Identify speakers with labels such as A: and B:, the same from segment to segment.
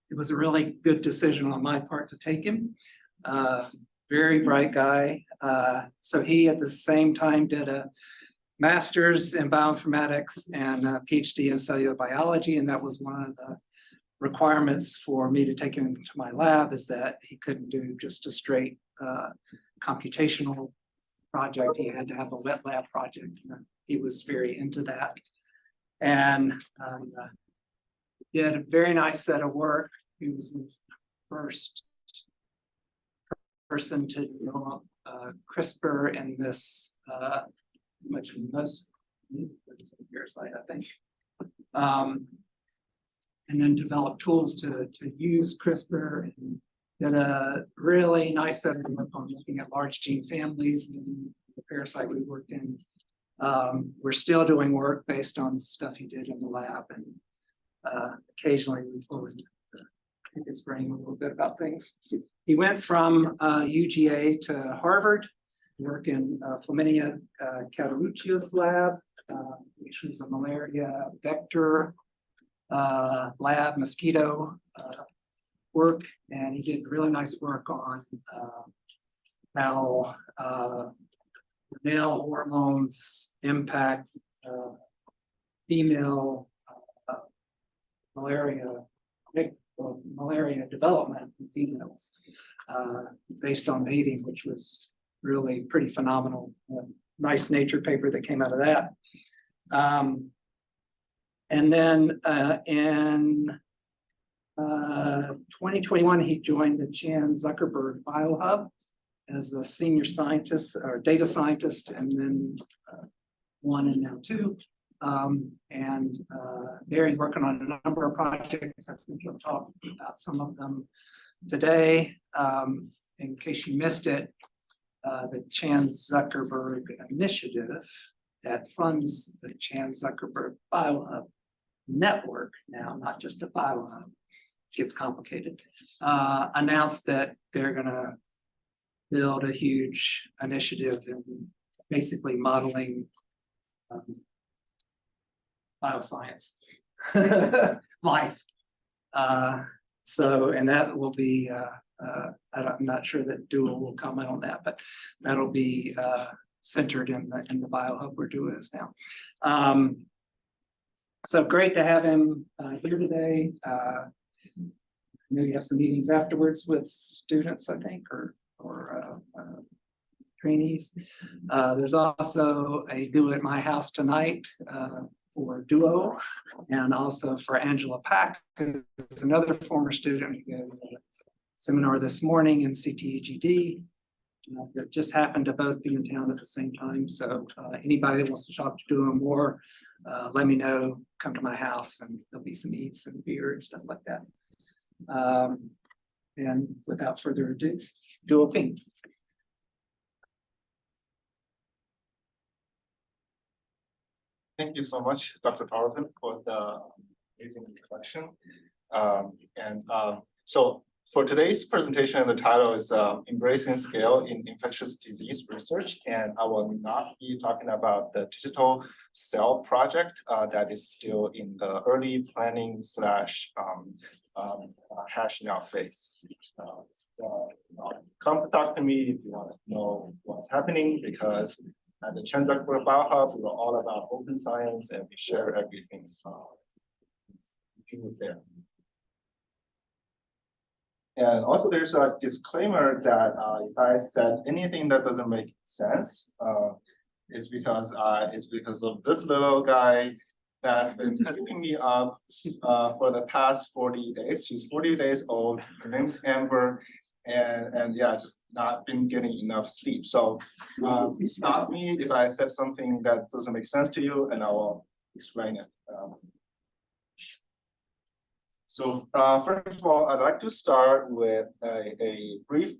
A: It was a really good decision on my part to take him. Very bright guy. So he at the same time did a master's in bioinformatics and a PhD in cellular biology, and that was one of the requirements for me to take him into my lab, is that he couldn't do just a straight computational project. He had to have a wet lab project. He was very into that, and did a very nice set of work. He was the first person to develop CRISPR in this much most parasite, I think. And then develop tools to use CRISPR, and did a really nice set of work on looking at large gene families and the parasite we worked in. We're still doing work based on stuff he did in the lab, and occasionally we pull in his brain a little bit about things. He went from UGA to Harvard, work in Flaminia Catarruccia's lab, which was a malaria vector lab, mosquito work, and he did really nice work on how male hormones impact female malaria development in females based on mating, which was really pretty phenomenal. Nice Nature paper that came out of that. And then in 2021, he joined the Chan Zuckerberg BioHub as a senior scientist or data scientist, and then one and now two. There he's working on a number of projects. I think he'll talk about some of them today. In case you missed it, the Chan Zuckerberg Initiative that funds the Chan Zuckerberg BioHub network, now not just a BioHub, gets complicated, announced that they're going to build a huge initiative in basically modeling bioscience life. And that will be, I'm not sure that Dual will comment on that, but that'll be centered in the BioHub where Dual is now. So great to have him here today. I know you have some meetings afterwards with students, I think, or trainees. There's also a Duo at my house tonight for Duo, and also for Angela Pack, who's another former student who gave a seminar this morning in CTEGD that just happened to both be in town at the same time. So anybody that wants to talk to Duo more, let me know, come to my house, and there'll be some eats and beer and stuff like that. And without further ado, Duo Peng.
B: Thank you so much, Dr. Tarleton, for the amazing introduction. So for today's presentation, the title is Embracing Scale in Infectious Disease Research, and I will not be talking about the digital cell project that is still in the early planning / hashing out phase. Come talk to me if you want to know what's happening, because at the Chan Zuckerberg BioHub, we're all about open science, and we share everything there. And also, there's a disclaimer that if I said anything that doesn't make sense, it's because of this little guy that's been typing me up for the past 40 days. She's 40 days old. Her name's Amber. And yeah, just not been getting enough sleep. So please stop me if I said something that doesn't make sense to you, and I will explain it. So first of all, I'd like to start with a brief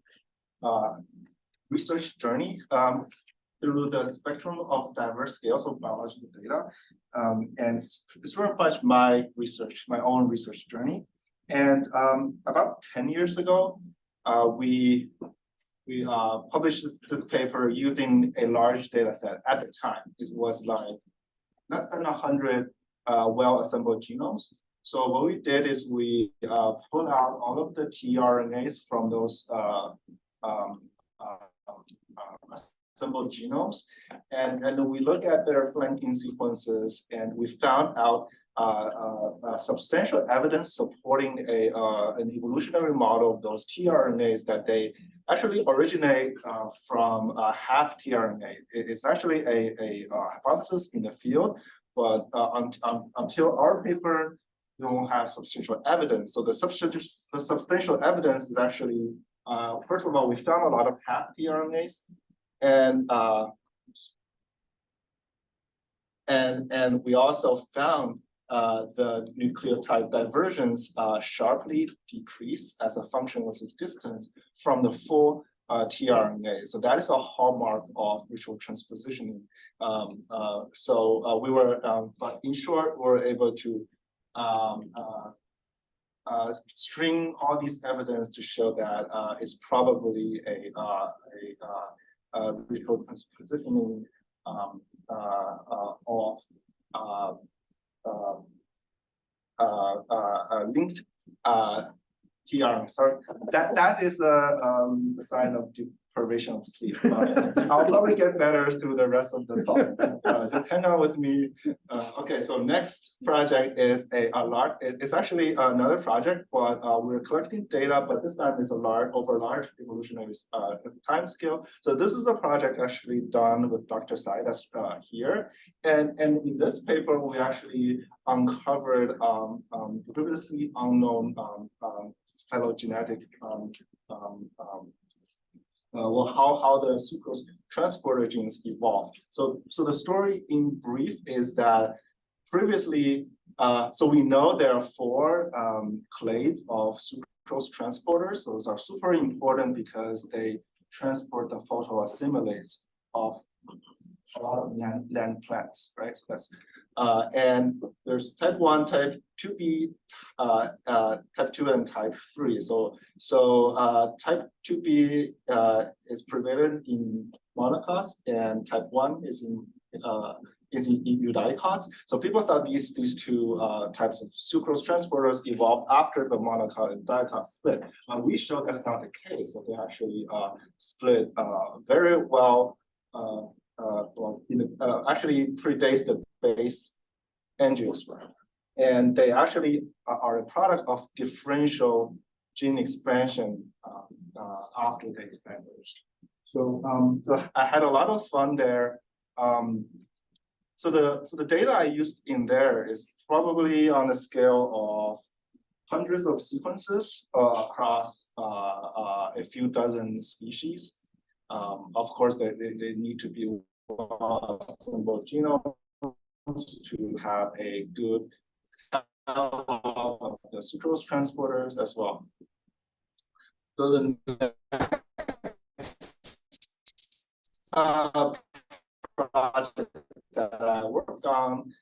B: research journey through the spectrum of diverse scales of biological data. And it's very much my own research journey. And about 10 years ago, we published this paper using a large data set. At the time, it was like less than 100 well-assembled genomes. So what we did is we pulled out all of the tRNAs from those assembled genomes, and we look at their flanking sequences, and we found out substantial evidence supporting an evolutionary model of those tRNAs that they actually originate from half tRNA. It's actually a hypothesis in the field, but until our paper, we don't have substantial evidence. So the substantial evidence is actually, first of all, we found a lot of half tRNAs, and we also found the nucleotide divergence sharply decrease as a function of the distance from the full tRNA. So that is a hallmark of ritual transpositioning. So we were, but in short, we're able to string all these evidence to show that it's probably a ritual transpositioning of linked tRNA. Sorry, that is a sign of deprivation of sleep. I'll probably get better through the rest of the talk. Just hang out with me. Okay, so next project is it's actually another project, but we're collecting data, but this time is over large evolutionary time scale. So this is a project actually done with Dr. Sai that's here, and in this paper we actually uncovered previously unknown phylogenetic how the sucrose transporter genes evolved. So the story in brief is that previously, so we know there are 4 clades of sucrose transporters. Those are super important because they transport the photoassimilates of a lot of land plants, right? So that's and there's type 1, type 2b, type 2, and type 3. So type 2b is prevalent in monocots, and type 1 is in eudicots. So people thought these 2 types of sucrose transporters evolved after the monocot and dicot split. We showed that's not the case. So they actually split very well. Actually predates the base angiosperm, and they actually are a product of differential gene expansion after they converged. So I had a lot of fun there. So the data I used in there is probably on the scale of hundreds of sequences across a few dozen species. Of course, they need to be assembled genomes to have a good of the sucrose transporters as well. So the project that I worked on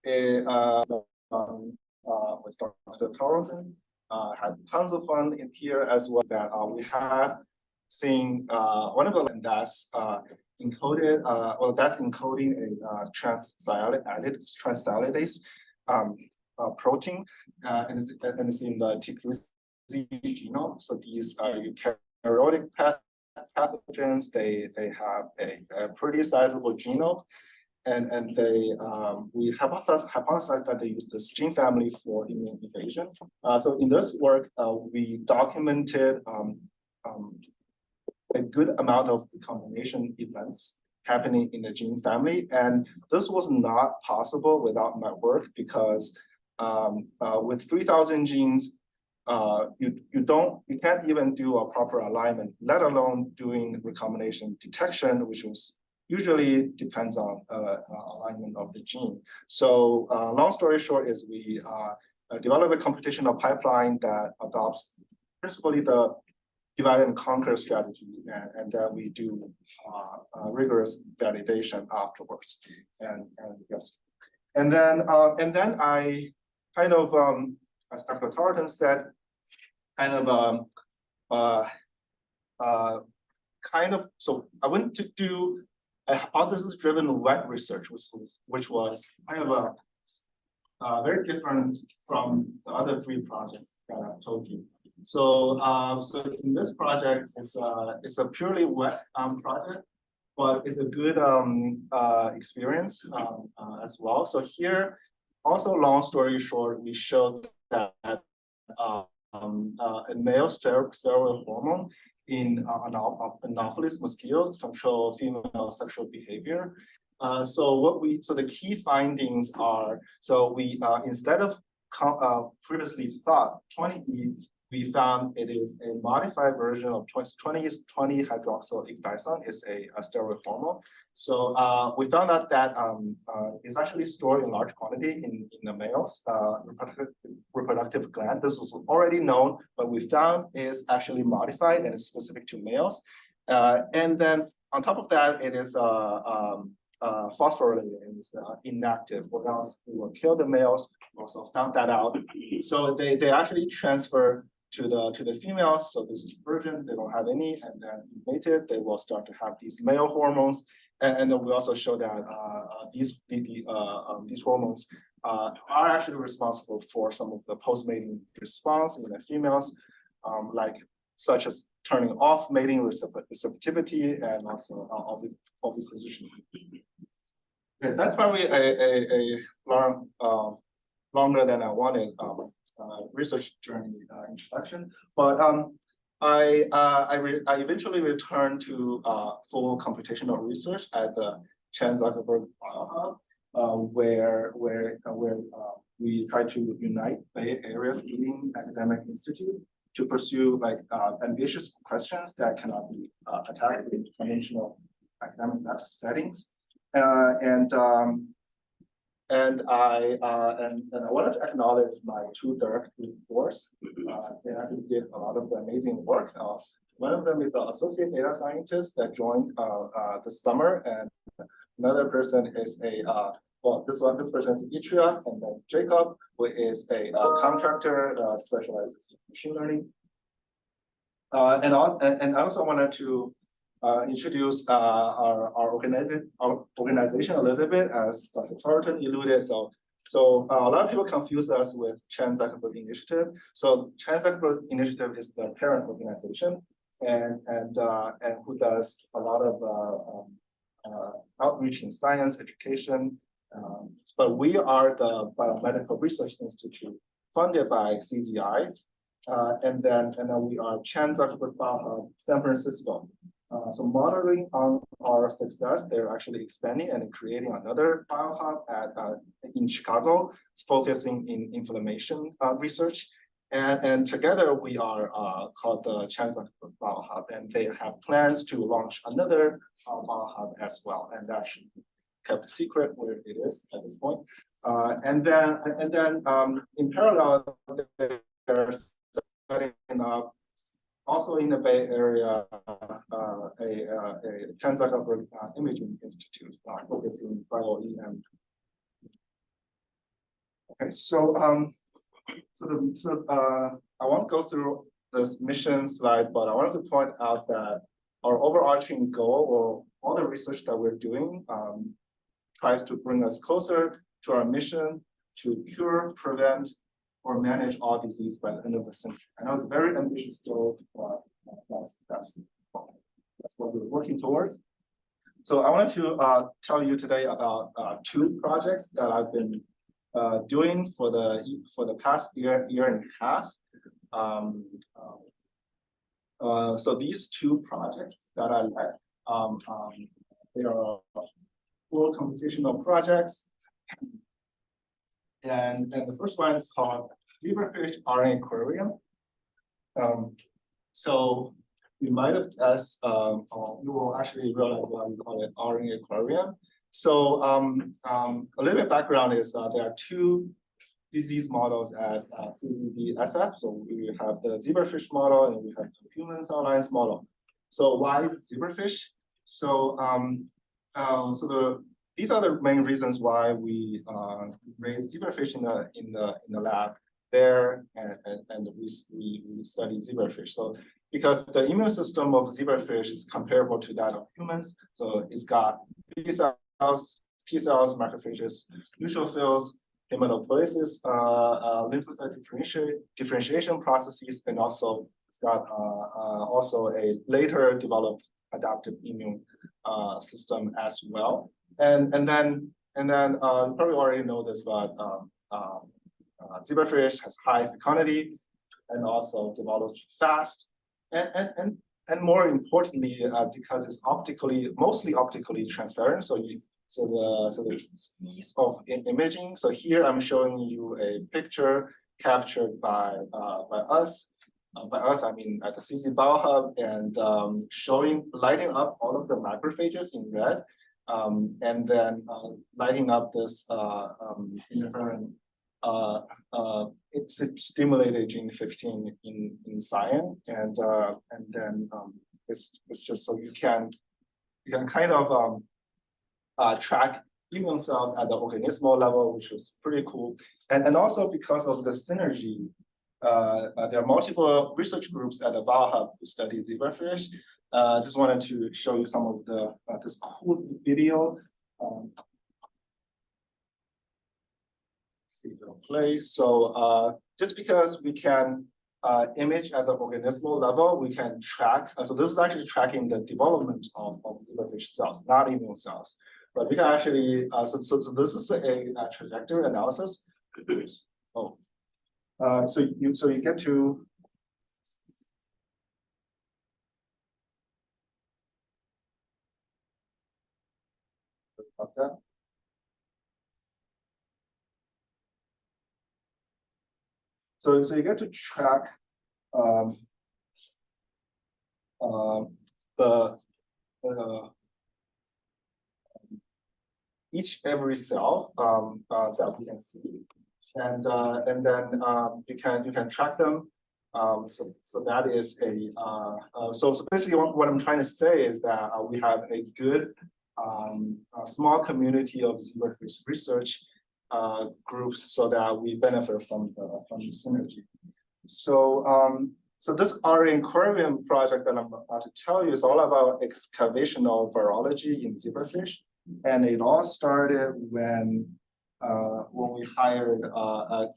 B: is with Dr. Tarleton. Had tons of fun in here as well. That we have seen one of the that's encoded, well, that's encoding a transialidase protein, and it's in the T3Z genome. So these are eukaryotic pathogens. They have a pretty sizable genome, and they we hypothesized that they use this gene family for immune evasion. So in this work, we documented a good amount of recombination events happening in the gene family, and this was not possible without my work because with 3,000 genes, you can't even do a proper alignment, let alone doing recombination detection, which was usually depends on alignment of the gene. So long story short is we develop a computational pipeline that adopts principally the divide and conquer strategy, and then we do rigorous validation afterwards. And yes, and then I kind of, as Dr. Tarleton said, so I went to do a hypothesis-driven wet research, which was kind of very different from the other three projects that I've told you. So, so in this project, it's a purely wet project, but it's a good experience as well. So here, also long story short, we showed that a male steroid hormone in Anopheles mosquitoes control female sexual behavior. So the key findings are, so we instead of previously thought 20E, we found it is a modified version of 20 is 20-hydroxyl is a steroid hormone. So we found out that it's actually stored in large quantity in the males reproductive gland. This was already known, but we found is actually modified and is specific to males. And then on top of that, it is phosphorylated and is inactive, or else we will kill the males. We also found that out. So they actually transfer to the females. So this is virgin, they don't have any, and then mated, they will start to have these male hormones. And then we also show that these hormones are actually responsible for some of the post-mating response in the females, such as turning off mating receptivity and also oviposition. Yes, that's probably a long, longer than I wanted research journey introduction, but I eventually returned to full computational research at the Chan Zuckerberg Biohub, where we try to unite Bay Area's leading academic institute to pursue ambitious questions that cannot be attacked in conventional academic lab settings. And I wanted to acknowledge my two direct reports. They actually did a lot of amazing work. One of them is the associate data scientist that joined this summer, and another person is this person is Itria, and then Jacob, who is a contractor specializes in machine learning. And I also wanted to introduce our organization a little bit, as Dr. Tarleton alluded. So a lot of people confuse us with Chan Zuckerberg Initiative. So Chan Zuckerberg Initiative is the parent organization, and who does a lot of outreach in science, education. But we are the Biomedical Research Institute funded by CZI, and then we are Chan Zuckerberg Biohub San Francisco. So monitoring on our success, they're actually expanding and creating another biohub in Chicago, focusing in inflammation research. And together we are called the Chan Zuckerberg Biohub, and they have plans to launch another biohub as well. And that should be kept secret where it is at this point. And then in parallel, they're setting up also in the Bay Area, a Chan Zuckerberg Imaging Institute focusing on bio-EM. Okay, so I won't go through this mission slide, but I wanted to point out that our overarching goal, or all the research that we're doing, tries to bring us closer to our mission to cure, prevent, or manage all disease by the end of the century. I know it's a very ambitious goal, but that's what we're working towards. So I wanted to tell you today about two projects that I've been doing for the past year and a half. So these two projects that I led, they are full computational projects. And the first one is called Zebrafish RNA Aquarium. So you might have guessed, or you will actually realize why we call it RNA Aquarium. So a little bit background is there are two disease models at CZBSF. So we have the zebrafish model and we have the human cell lines model. So why zebrafish? So these are the main reasons why we raise zebrafish in the lab there, and we study zebrafish. So because the immune system of zebrafish is comparable to that of humans, so it's got B cells, T cells, macrophages, neutrophils, hematopoiesis, lymphocyte differentiation processes, and also it's got also a later developed adaptive immune system as well. And then you probably already know this, but zebrafish has high fecundity and also develops fast. And more importantly, because it's mostly optically transparent, so there's ease of imaging. So here I'm showing you a picture captured by us. By us, I mean at the CZ Biohub, and lighting up all of the macrophages in red, and then lighting up this interferon. It's stimulated gene 15 in cyan, and then it's just so you can kind of track immune cells at the organismal level, which is pretty cool. And also because of the synergy, there are multiple research groups at the Biohub who study zebrafish. Just wanted to show you some of this cool video. See the play. So just because we can image at the organismal level, we can track. So this is actually tracking the development of zebrafish cells, not immune cells. But we can actually, so this is a trajectory analysis. Oh, so you get to. About that. So you get to track every cell that we can see, and then you can track them. So that is so basically what I'm trying to say is that we have a good small community of zebrafish research groups, so that we benefit from the synergy. So this RNA aquarium project that I'm about to tell you is all about excavational virology in zebrafish, and it all started when we hired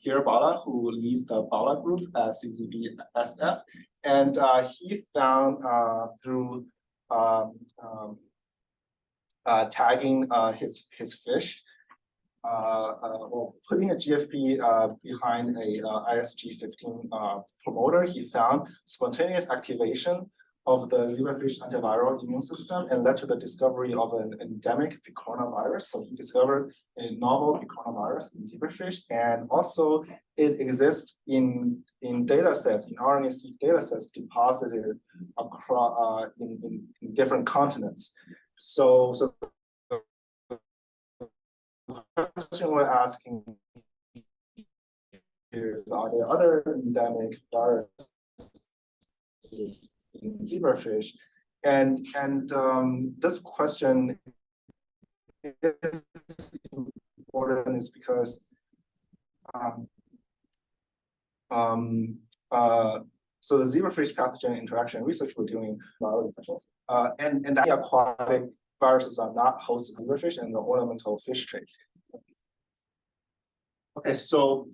B: Kier Bala, who leads the Bala group at CZBSF, and he found through tagging his fish, or putting a GFP behind a ISG15 promoter, he found spontaneous activation of the zebrafish antiviral immune system and led to the discovery of an endemic coronavirus. So he discovered a novel coronavirus in zebrafish, and also it exists in data sets, in RNA-seq data sets deposited across in different continents. So the question we're asking is, are there other endemic viruses in zebrafish? And this question is important is because so the zebrafish pathogen interaction research we're doing viral infections, and the aquatic viruses are not host zebrafish and the ornamental fish trait. Okay, so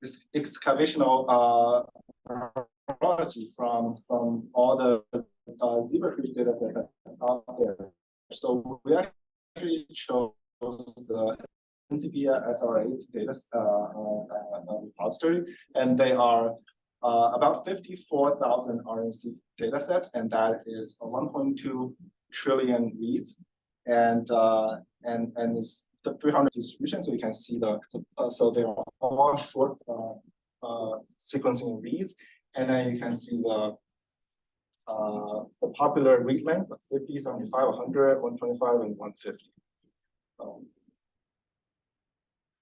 B: this excavational virology from all the zebrafish data that's out there. So we actually chose the NCBI SR8 data repository, and they are about 54,000 RNC data sets, and that is 1.2 trillion reads, and it's the 300 distribution. So you can see so they are all short sequencing reads, and then you can see the popular read length of 50, 75, 100, 125, and 150.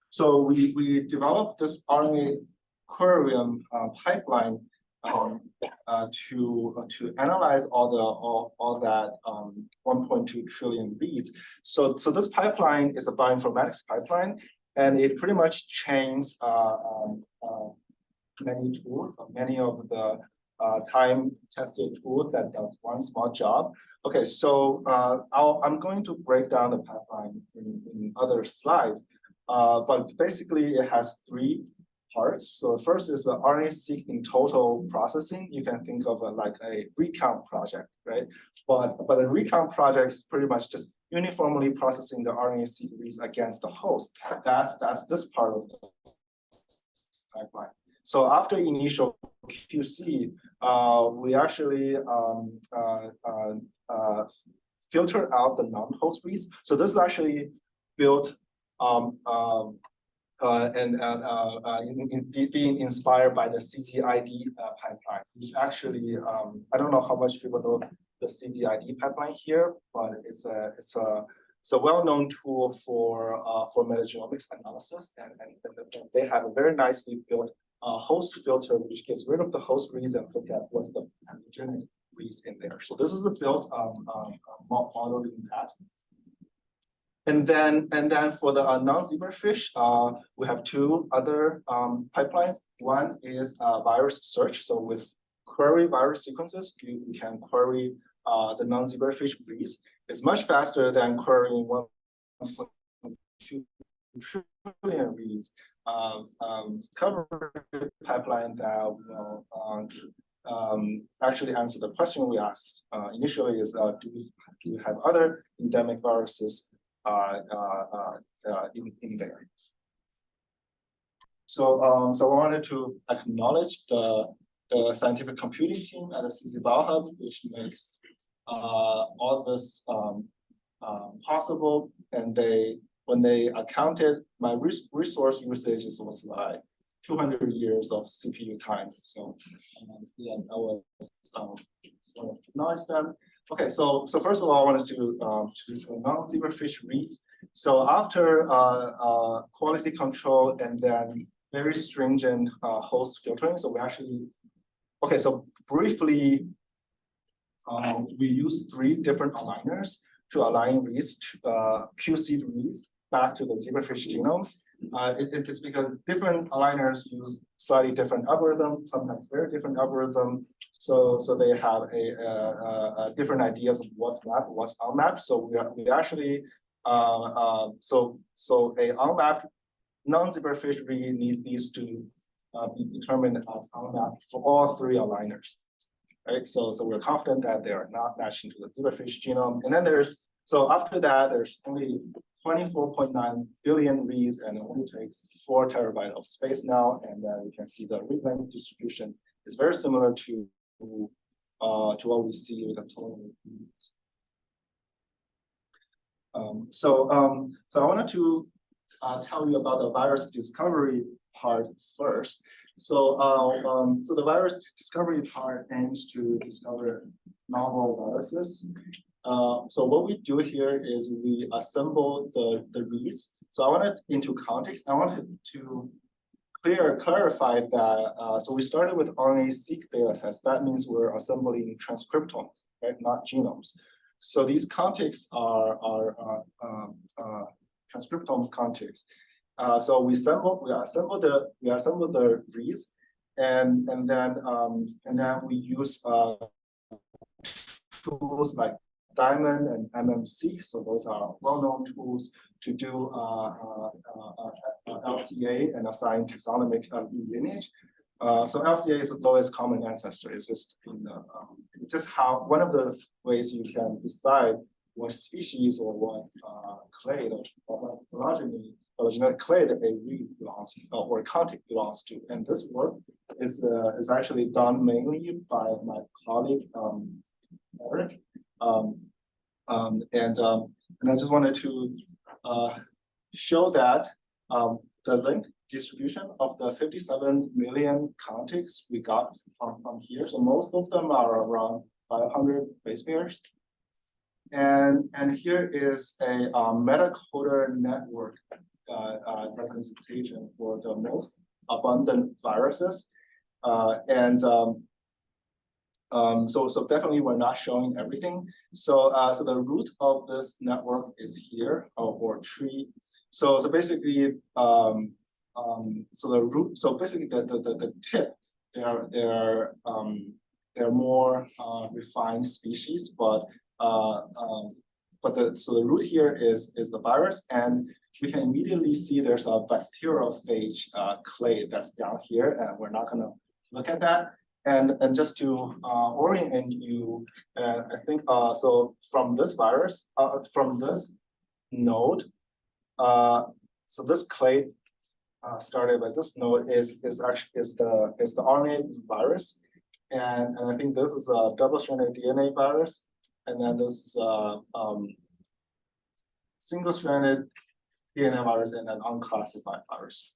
B: So we developed this RNA aquarium pipeline to analyze all that 1.2 trillion reads. So this pipeline is a bioinformatics pipeline, and it pretty much chains many tools, many of the time-tested tools that does one small job. Okay, so I'm going to break down the pipeline other slides. But basically it has three parts. So first is the RNA-seq in total processing. You can think of like a recount project, right? But a recount project is pretty much just uniformly processing the RNA-seq reads against the host. That's this part of the pipeline. So after initial QC, we actually filter out the non-host reads. So this is actually built being inspired by the CZID pipeline, which actually I don't know how much people know the CZID pipeline here, but it's a well-known tool for metagenomics analysis, and they have a very nicely built host filter which gets rid of the host reads and look at what's the pathogenic reads in there. So this is a built modeling that. And then for the non-zebrafish, we have two other pipelines. One is virus search. So with query virus sequences, you can query the non-zebrafish reads. It's much faster than querying 1.2 trillion reads. Cover pipeline that will actually answer the question we asked initially is do you have other endemic viruses in there? So I wanted to acknowledge the scientific computing team at the CZ BioHub, which makes all this possible. And when they accounted, my resource usage was like 200 years of CPU time. So yeah, I was acknowledge them. Okay, so first of all, I wanted to non-zebrafish reads. So after quality control and then very stringent host filtering, so we actually, okay, so briefly, we use 3 different aligners to align reads, QC reads back to the zebrafish genome. It's because different aligners use slightly different algorithm, sometimes very different algorithm. So they have a different ideas of what's mapped, what's unmapped. So we actually so a unmapped non-zebrafish read needs to be determined as unmapped for all 3 aligners, right? So we're confident that they are not matching to the zebrafish genome. And then so after that, there's only 24.9 billion reads, and it only takes 4 terabytes of space now. And then you can see the read length distribution is very similar to what we see with the total reads. So I wanted to tell you about the virus discovery part first. So the virus discovery part aims to discover novel viruses. So what we do here is we assemble the reads. So I wanted into context, I wanted to clarify that. So we started with RNA-seq data sets. That means we're assembling transcriptomes, right? Not genomes. So these contexts are transcriptome contexts. So we assemble the reads, and then we use tools like Diamond and MMC. So those are well-known tools to do LCA and assign taxonomic lineage. So LCA is the lowest common ancestor. It's just it's just one of the ways you can decide what species or what clade or phylogenetic clade a read belongs or context belongs to. And this work is actually done mainly by my colleague Eric. And I just wanted to show that the length distribution of the 57 million contexts we got from here. So most of them are around 500 base pairs. And here is a metacoder network representation for the most abundant viruses. So definitely we're not showing everything. So the root of this network is here, or tree. So basically, so the root. So basically, the tip. They're more refined species, but the root here is the virus, and we can immediately see there's a bacteriophage clade that's down here, and we're not gonna look at that. And just to orient you, I think so from this virus, from this node, so this clade started by this node is the RNA virus, and I think this is a double-stranded DNA virus, and then this is a single-stranded DNA virus and an unclassified virus.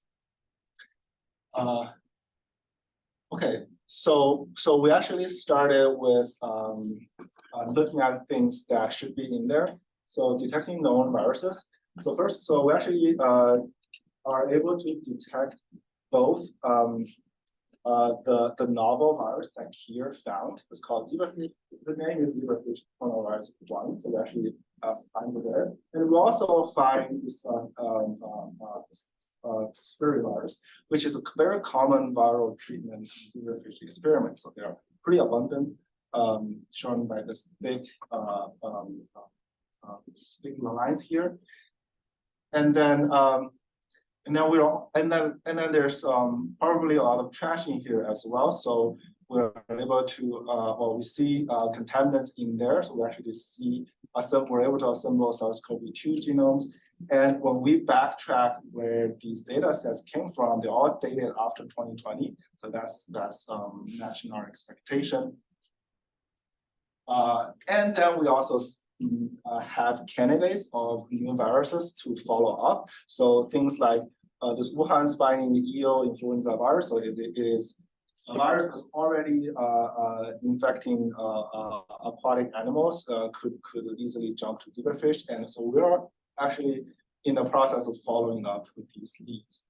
B: Okay, so we actually started with looking at things that should be in there. So detecting known viruses. So first, so we actually are able to detect both the novel virus that here found. It's called zebrafish. The name is zebrafish coronavirus 1. So we actually find it there, and we also find this spirivirus, which is a very common viral treatment in zebrafish experiments. So they are pretty abundant, shown by this thick sticky lines here, and then there's probably a lot of trash in here as well. So we're able to we see contaminants in there. So we actually see we're able to assemble SARS-CoV-2 genomes. And when we backtrack where these data sets came from, they're all dated after 2020. So that's matching our expectation. And then we also have candidates of new viruses to follow up. So things like this Wuhan spiny eel influenza virus. So it is a virus that's already infecting aquatic animals, could easily jump to zebrafish. And so we are actually in the process of following up with these leads.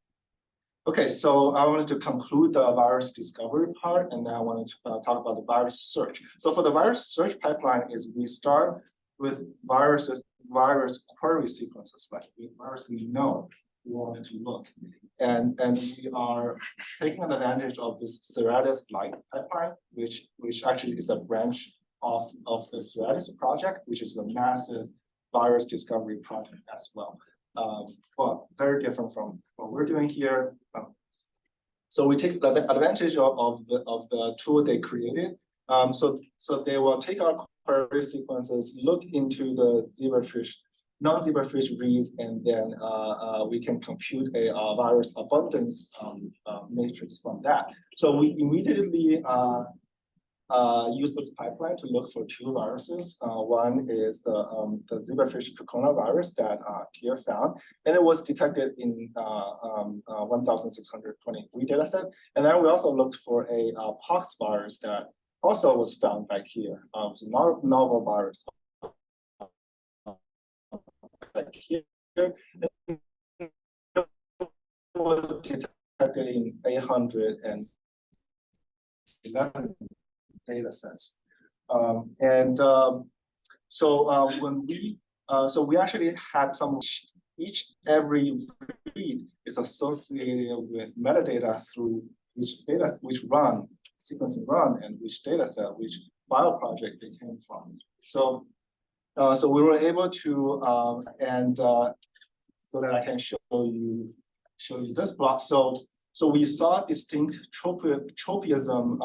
B: Okay, so I wanted to conclude the virus discovery part, and then I wanted to talk about the virus search. So for the virus search pipeline is we start with virus query sequences, like virus we know we wanted to look. And we are taking advantage of this Ceratis Lite pipeline, which actually is a branch of the Ceratis project, which is a massive virus discovery project as well. Well, very different from what we're doing here. So we take advantage of the tool they created. So they will take our query sequences, look into the zebrafish, non-zebrafish reads, and then we can compute a virus abundance matrix from that. So we immediately use this pipeline to look for two viruses. One is the zebrafish coronavirus that Pierre found, and it was detected in 1,623 dataset. And then we also looked for a pox virus that also was found back here. It's a novel virus. Back here, it was detected in 811 data sets. When we actually had every read is associated with metadata through which sequencing run, and which data set, which bioproject they came from. So we were able to, so that I can show you this block. So we saw distinct tropism,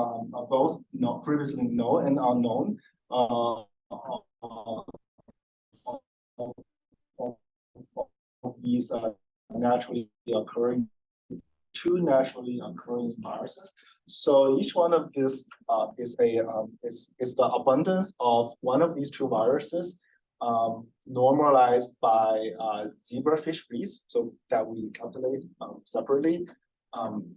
B: both previously known and unknown, of these two naturally occurring viruses. So each one of this is the abundance of one of these two viruses, normalized by zebrafish reads, so that we calculate separately, and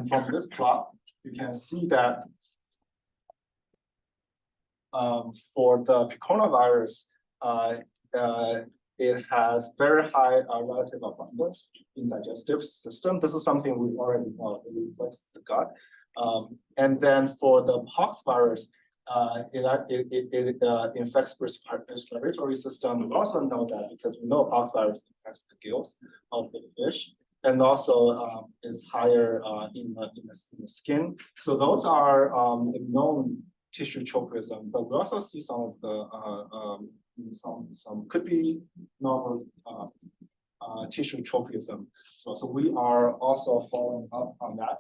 B: from this plot you can see that for the coronavirus, it has very high relative abundance in digestive system. This is something we already know. It reflects the gut. And then for the pox virus, it infects respiratory system. We also know that because we know pox virus infects the gills of the fish, and also is higher in the skin. So those are known tissue tropism, but we also see some of the some could be novel tissue tropism. So we are also following up on that.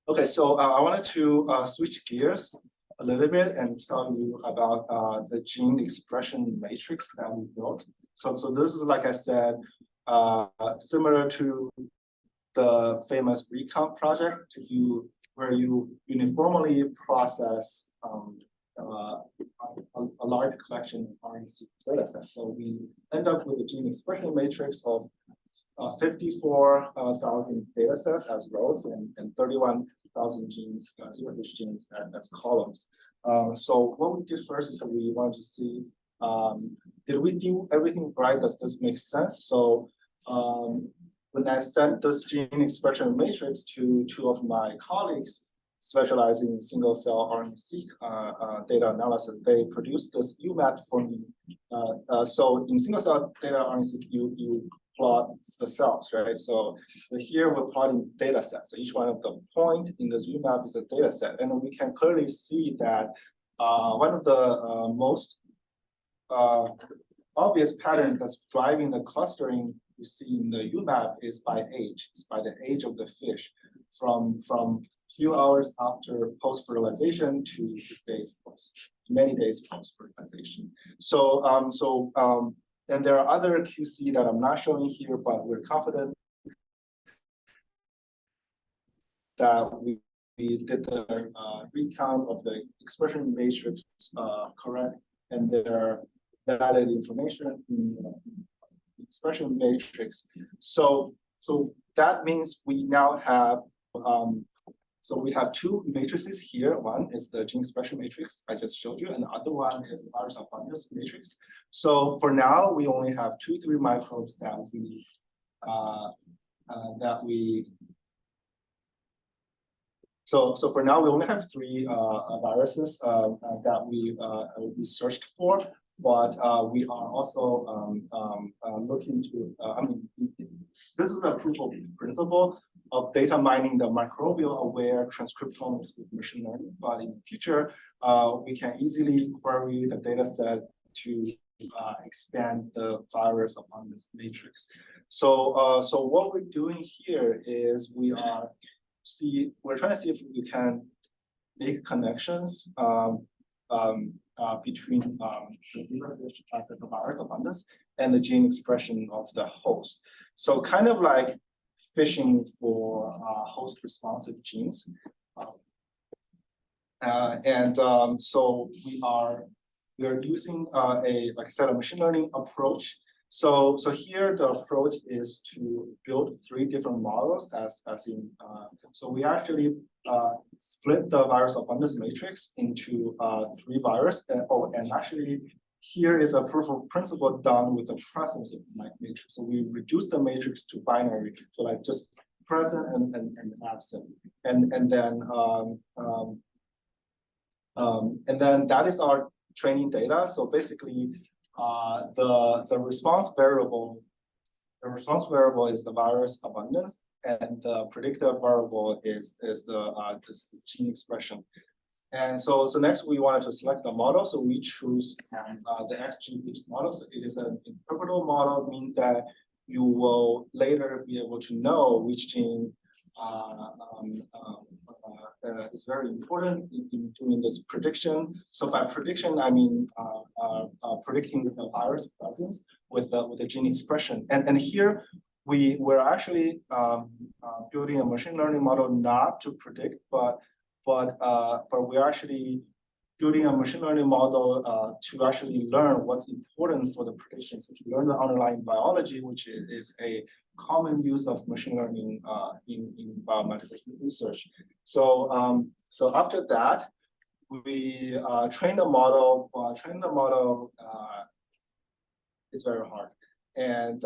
B: Okay, so I wanted to switch gears a little bit and tell you about the gene expression matrix that we built. So this is, like I said, similar to the famous recount project, where you uniformly process a large collection of RNA data sets. So we end up with a gene expression matrix of 54,000 data sets as rows and 31,000 genes, zero-digit genes as columns. So what we did first is that we wanted to see, did we do everything right? Does this make sense? So when I sent this gene expression matrix to two of my colleagues specializing in single cell RNA-seq data analysis, they produced this UMAP for me. So in single cell data RNA-seq, you plot the cells, right? So here we're plotting data sets. So each one of the point in this UMAP is a data set. And we can clearly see that one of the most obvious patterns that's driving the clustering you see in the UMAP is by age. It's by the age of the fish, from few hours after post-fertilization to days many days post-fertilization. So and there are other QC that I'm not showing here, but we're confident that we did the recount of the expression matrix correct, and there are valid information in the expression matrix. So that means we now have so we have two matrices here. One is the gene expression matrix I just showed you, and the other one is the virus abundance matrix. So for now, we only have 2-3 microbes that we So for now, we only have 3 viruses that we searched for, but we are also looking to. I mean, this is a proof of principle of data mining the microbial-aware transcriptomics with machine learning. But in the future, we can easily query the data set to expand the virus upon this matrix. So what we're doing here is we're trying to see if we can make connections between the virus abundance and the gene expression of the host. So kind of like fishing for host responsive genes. So we are using like I said, a machine learning approach. So here the approach is to build 3 different models as in so we actually split the virus abundance matrix into 3 viruses. And actually here is a proof of principle done with the presence of my matrix. So we reduce the matrix to binary, so like just present and absent, and then that is our training data. So basically, the response variable is the virus abundance, and the predictive variable is the gene expression. And so next we wanted to select a model. So we choose the XGBoost model. So it is an interpretable model, means that you will later be able to know which gene is very important in doing this prediction. So by prediction, I mean predicting the virus presence with the gene expression. And here we're actually building a machine learning model not to predict, but we're actually building a machine learning model to actually learn what's important for the prediction. So to learn the underlying biology, which is a common use of machine learning in biomedical research. So after that, we train the model. Training the model is very hard, and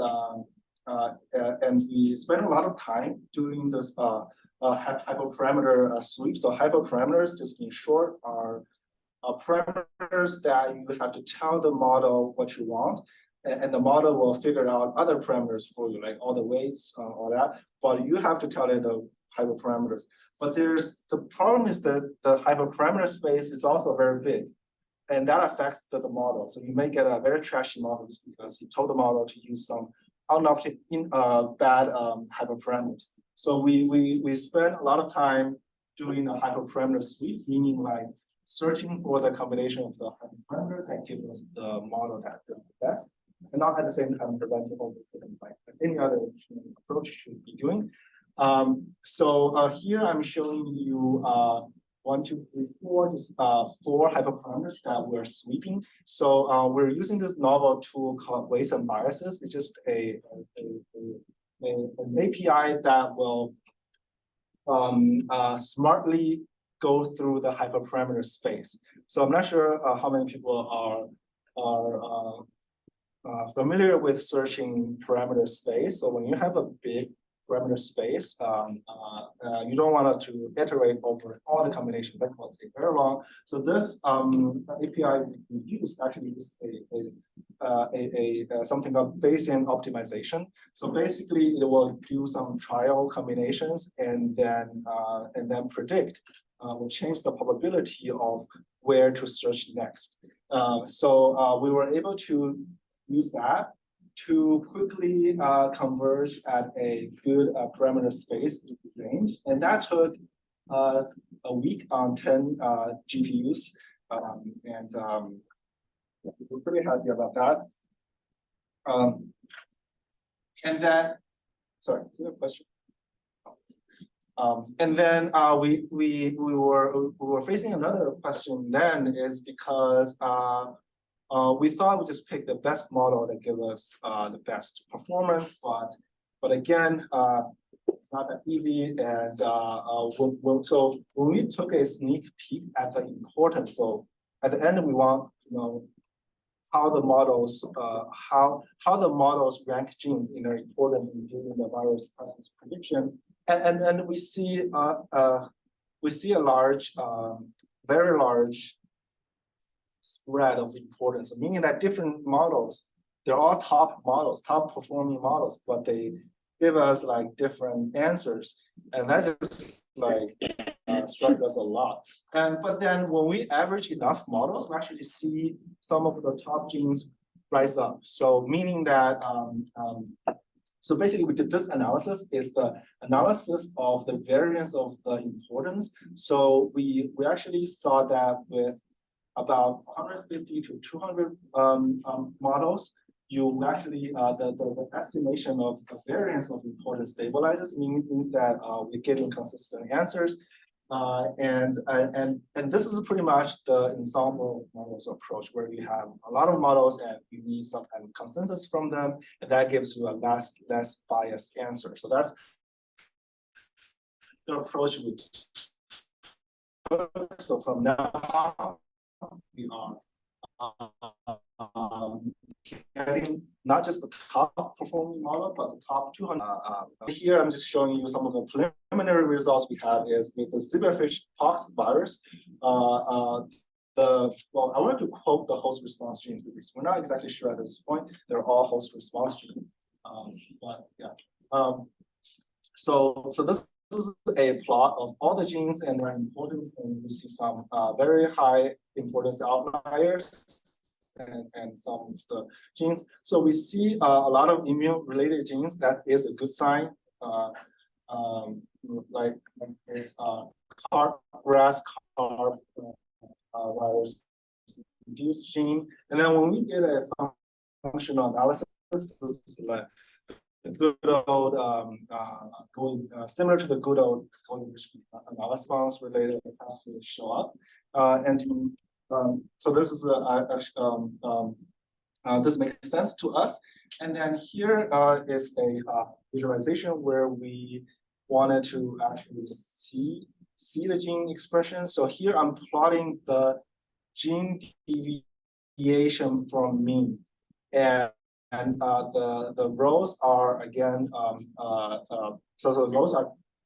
B: we spend a lot of time doing this hyperparameter sweep. So hyperparameters, just in short, are parameters that you have to tell the model what you want, and the model will figure out other parameters for you, like all the weights, all that. But you have to tell it the hyperparameters. But the problem is that the hyperparameter space is also very big. And that affects the model. So you may get a very trashy model because you told the model to use some bad hyperparameters. So we spend a lot of time doing a hyperparameter sweep, meaning like searching for the combination of the hyperparameters that give us the model that fits the best, and not at the same time preventing overfitting like any other approach should be doing. So here I'm showing you 1, 2, 3, 4, just 4 hyperparameters that we're sweeping. So we're using this novel tool called weights and biases. It's just an API that will smartly go through the hyperparameter space. So I'm not sure how many people are familiar with searching parameter space. So when you have a big parameter space, you don't want to iterate over all the combinations. That will take very long. So this API we use actually use something called Bayesian optimization. So basically, it will do some trial combinations and then predict, will change the probability of where to search next. So we were able to use that to quickly converge at a good parameter space range. And that took us a week on 10 GPUs. We're pretty happy about that. And then, sorry, is there a question? And then we were facing another question then is because we thought we'd just pick the best model that give us the best performance, but again, it's not that easy. And so when we took a sneak peek at the importance, so at the end we want to know how the models rank genes in their importance in doing the virus presence prediction, and we see a large, very large spread of importance, meaning that different models, they're all top models, top performing models, but they give us like different answers, and that just like struck us a lot. But then when we average enough models, we actually see some of the top genes rise up. So meaning that so basically we did this analysis is the analysis of the variance of the importance. So we actually saw that with about 150 to 200 models, you actually the estimation of the variance of importance stabilizes, means that we're getting consistent answers, and this is pretty much the ensemble models approach, where we have a lot of models and you need some kind of consensus from them, and that gives you a less biased answer. So that's the approach we took. So from now on, we are getting not just the top performing model, but the top 200. Here, I'm just showing you some of the preliminary results we have is with the zebrafish pox virus. Well, I wanted to quote the host response genes because we're not exactly sure at this point. They're all host response genes. But yeah. So this is a plot of all the genes and their importance, and you see some very high importance outliers and some of the genes. So we see a lot of immune-related genes. That is a good sign. Like this grass carp virus induced gene. And then when we did a functional analysis, this is like the good old similar to the good old analysis response related pathways show up, so this is this makes sense to us. And then here is a visualization where we wanted to actually see the gene expression. So here I'm plotting the gene deviation from mean, and the rows are again so the rows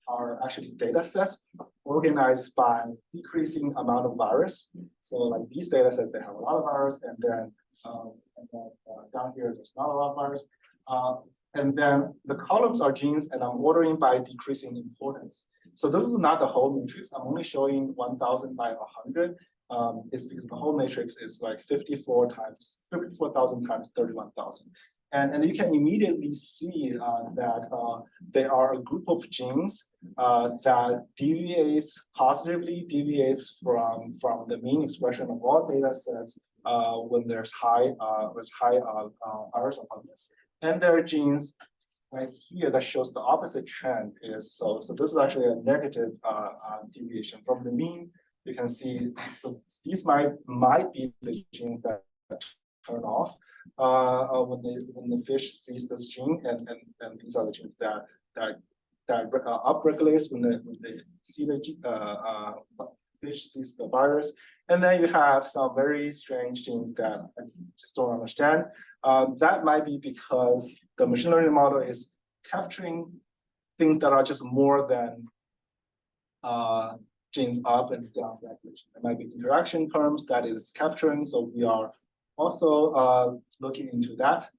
B: are actually data sets organized by decreasing amount of virus. So like these data sets, they have a lot of virus, and then down here there's not a lot of virus. and then the columns are genes, and I'm ordering by decreasing importance. So this is not the whole matrix. I'm only showing 1,000 by 100. It's because the whole matrix is like 54,000 times 31,000. And you can immediately see that there are a group of genes that positively deviates from the mean expression of all data sets when there's high virus abundance. And there are genes right here that shows the opposite trend is so this is actually a negative deviation from the mean. You can see, so these might be the genes that turn off when the fish sees this gene, and these are the genes that upregulates when they see the fish sees the virus. And then you have some very strange genes that I just don't understand. That might be because the machine learning model is capturing things that are just more than genes up and down regulation. There might be interaction terms that it is capturing, so we are also looking into that.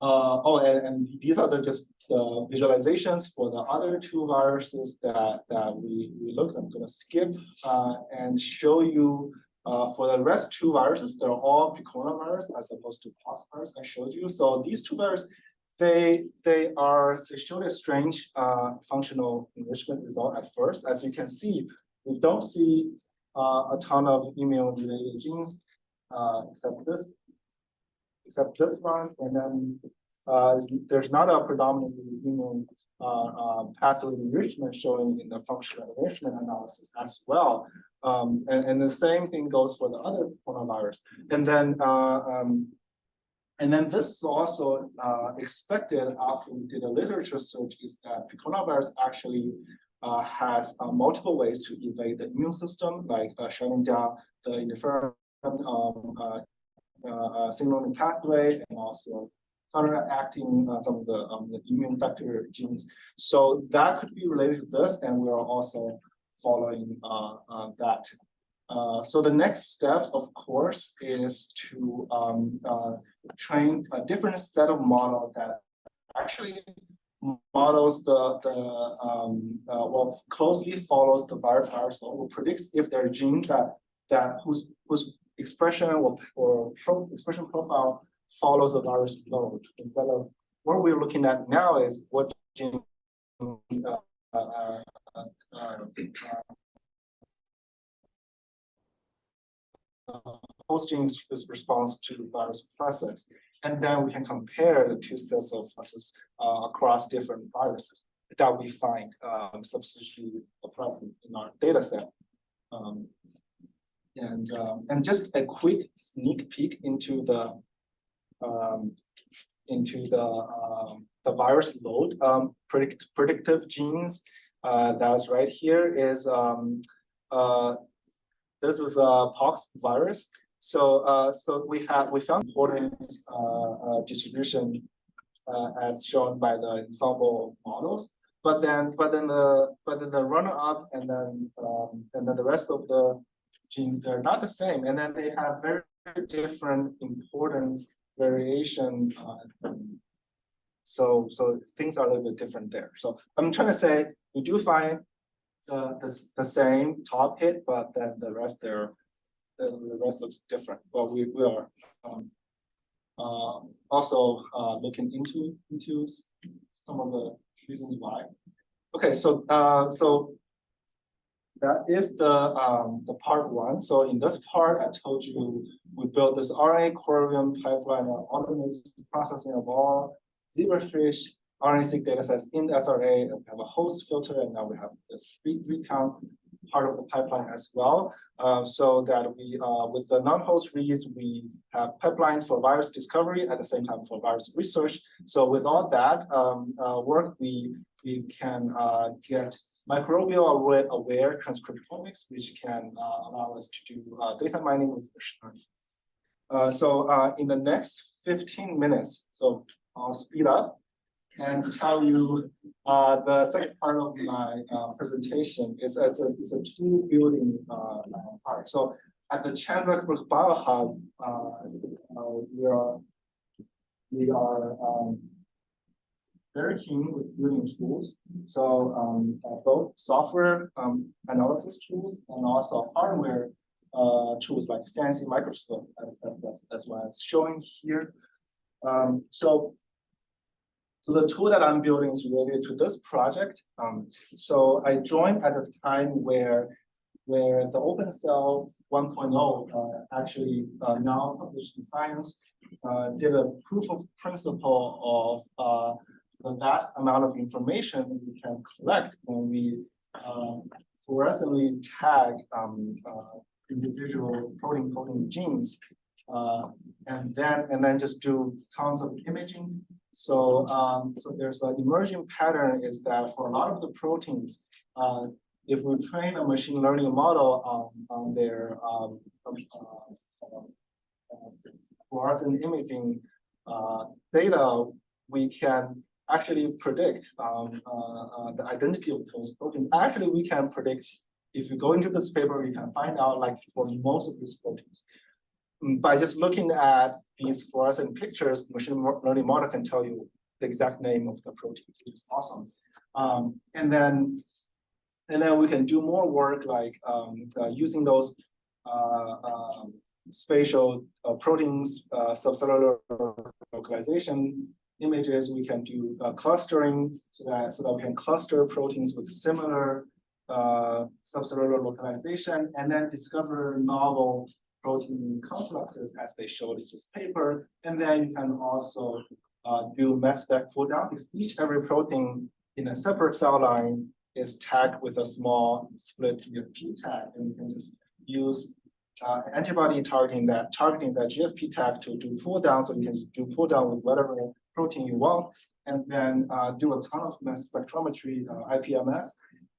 B: And these are just the visualizations for the other two viruses that we looked. I'm going to skip and show you for the rest two viruses. They're all picornavirus as opposed to pox virus I showed you. So these two viruses, they showed a strange functional enrichment result at first. As you can see, we don't see a ton of immune-related genes except this one, and then there's not a predominantly immune pathway enrichment showing in the functional enrichment analysis as well. And the same thing goes for the other coronavirus. And then this is also expected after we did a literature search, is that coronavirus actually has multiple ways to evade the immune system, like shutting down the interferon signaling pathway, and also counteracting some of the immune factor genes. So that could be related to this, and we are also following that. So the next steps, of course, is to train a different set of model that actually models well, closely follows the virus load, or predicts if there are genes whose expression or expression profile follows the virus load, instead of what we're looking at now is what gene host gene response to the virus presence, and then we can compare the two sets of viruses across different viruses that we find substantially present in our data set. And just a quick sneak peek into the virus load predictive genes. That's right here is this is a pox virus. So we found important distribution as shown by the ensemble models. But then the runner-up and then the rest of the genes, they're not the same, and then they have very different importance variation. So things are a little bit different there. So I'm trying to say we do find the same top hit, but then the rest looks different. But we are also looking into some of the reasons why. Okay, so that is the part one. So in this part, I told you we built this RNA aquarium pipeline that automates the processing of all zebrafish RNA-seq data sets in the SRA, and we have a host filter, and now we have this read count part of the pipeline as well. So that we, with the non-host reads, we have pipelines for virus discovery at the same time for virus research. So with all that work, we can get microbial aware transcriptomics, which can allow us to do data mining with machine learning. So in the next 15 minutes, so I'll speed up and tell you the second part of my presentation is it's a tool building part. So at the Chancellor Biohub, we are we are very keen with building tools. So both software analysis tools and also hardware tools like fancy microscope, as what I'm showing here. So the tool that I'm building is related to this project. So I joined at a time where the OpenCell 1.0 actually now published in Science did a proof of principle of the vast amount of information we can collect when we fluorescently tag individual protein genes, and then just do tons of imaging. So so there's an emerging pattern is that for a lot of the proteins, if we train a machine learning model on their fluorescent imaging data, we can actually predict the identity of those proteins. Actually, we can predict, if you go into this paper, you can find out, like, for most of these proteins. By just looking at these fluorescent pictures, the machine learning model can tell you the exact name of the protein, which is awesome. And then we can do more work, like using those spatial proteins, subcellular localization images. We can do clustering so that we can cluster proteins with similar subcellular localization, and then discover novel protein complexes as they showed in this paper. And then you can also do mass spec pull down, because every protein in a separate cell line is tagged with a small split GFP tag, and you can just use antibody targeting that GFP tag to do pull down. So you can just do pull down with whatever protein you want, and then do a ton of mass spectrometry, IPMS,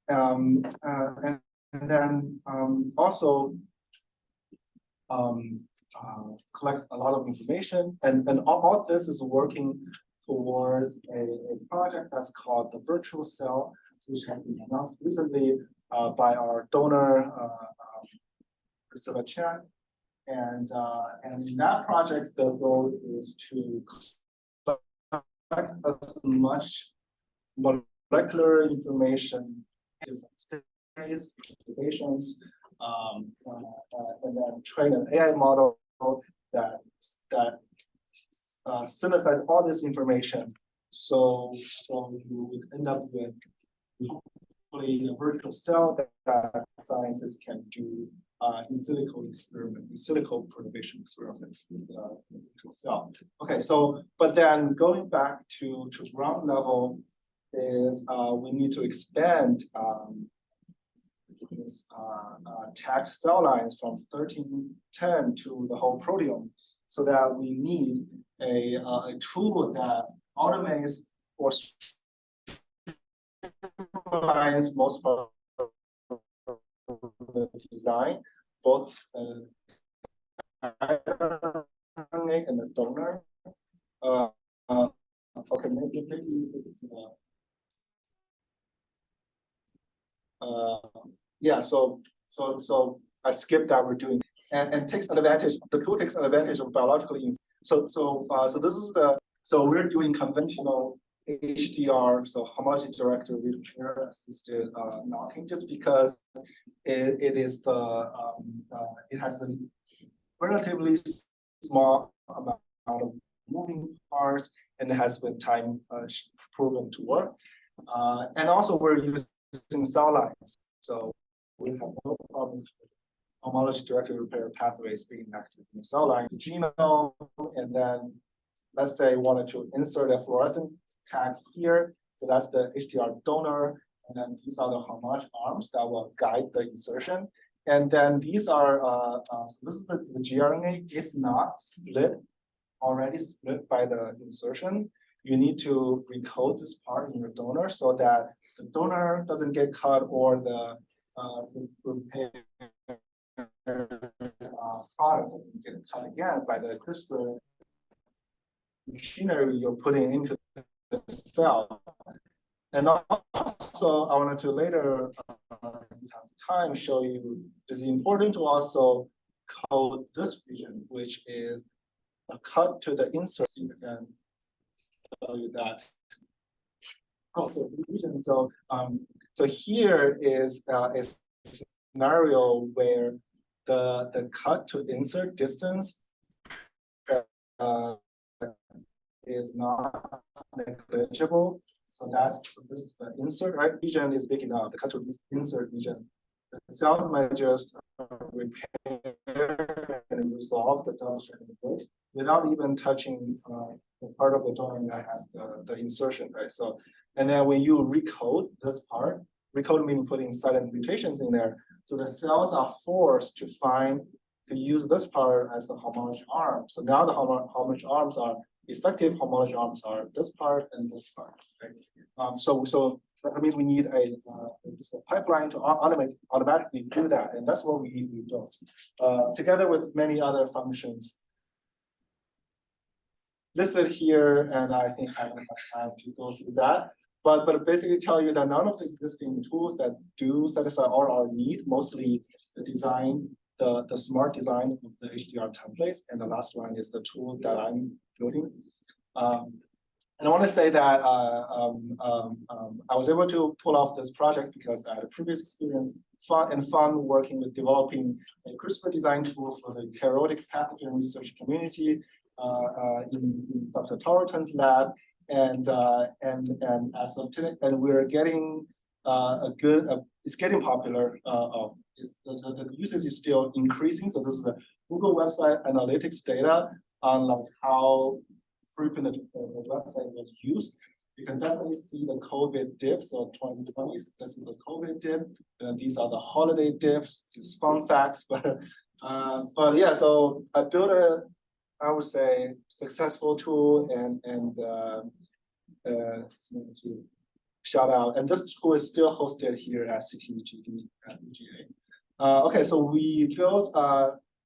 B: and then also collect a lot of information. And all this is working towards a project that's called the virtual cell, which has been announced recently by our donor, Priscilla Chen. And in that project, the goal is to collect as much molecular information, different states, patients, and then train an AI model that synthesize all this information. So you would end up with hopefully a virtual cell that scientists can do in silico perturbation experiments with the virtual cell. Okay, so but then going back to ground level is we need to expand this tagged cell lines from 1310 to the whole proteome, so that we need a tool that automates or streamlines most of the design, both and the donor. Okay, maybe this is yeah. So I skipped that we're doing, and takes advantage. The tool takes advantage of biologically. So this is so we're doing conventional HDR, so homology directed repair assisted knocking, just because it is it has the relatively small amount of moving parts, and it has been time proven to work. And also we're using cell lines, so we have no problems with homology directed repair pathways being active in the cell line genome. And then let's say we wanted to insert a fluorescent tag here. So that's the HDR donor. And then these are the homology arms that will guide the insertion. And then these are, so this is the gRNA, if not already split by the insertion. You need to recode this part in your donor so that the donor doesn't get cut, or the repair product doesn't get cut again by the CRISPR machinery you're putting into the cell. And also, I wanted to later have time show you, it's important to also code this region, which is cut to the insert, you can tell you that. Also, region. So here is a scenario where the cut to insert distance is not negligible. So this is the insert, right? Region is big enough. The cut to insert region. The cells might just repair and resolve the downstream without even touching the part of the donor that has the insertion, right? So, and then when you recode this part, recode meaning putting silent mutations in there. So the cells are forced to use this part as the homology arm. So now the homology arms are effective homology arms are this part and this part, right? So that means we need just a pipeline to automatically do that, and that's what we built, together with many other functions listed here, and I think I don't have time to go through that. But basically tell you that none of the existing tools that do satisfy all our need, mostly the design, the smart design of the HDR templates, and the last one is the tool that I'm building. And I want to say that I was able to pull off this project because I had a previous experience, fun working with developing a CRISPR design tool for the karyotic pathogen research community in Dr. Tarleton's lab, and as of today, and we're getting it's getting popular. The usage is still increasing. So this is a Google website analytics data on like how frequent the website was used. You can definitely see the COVID dips of 2020. This is the COVID dip, and these are the holiday dips. This is fun facts, but yeah. So I built I would say, successful tool, and to shout out. And this tool is still hosted here at CTGD at UGA. Okay, so we built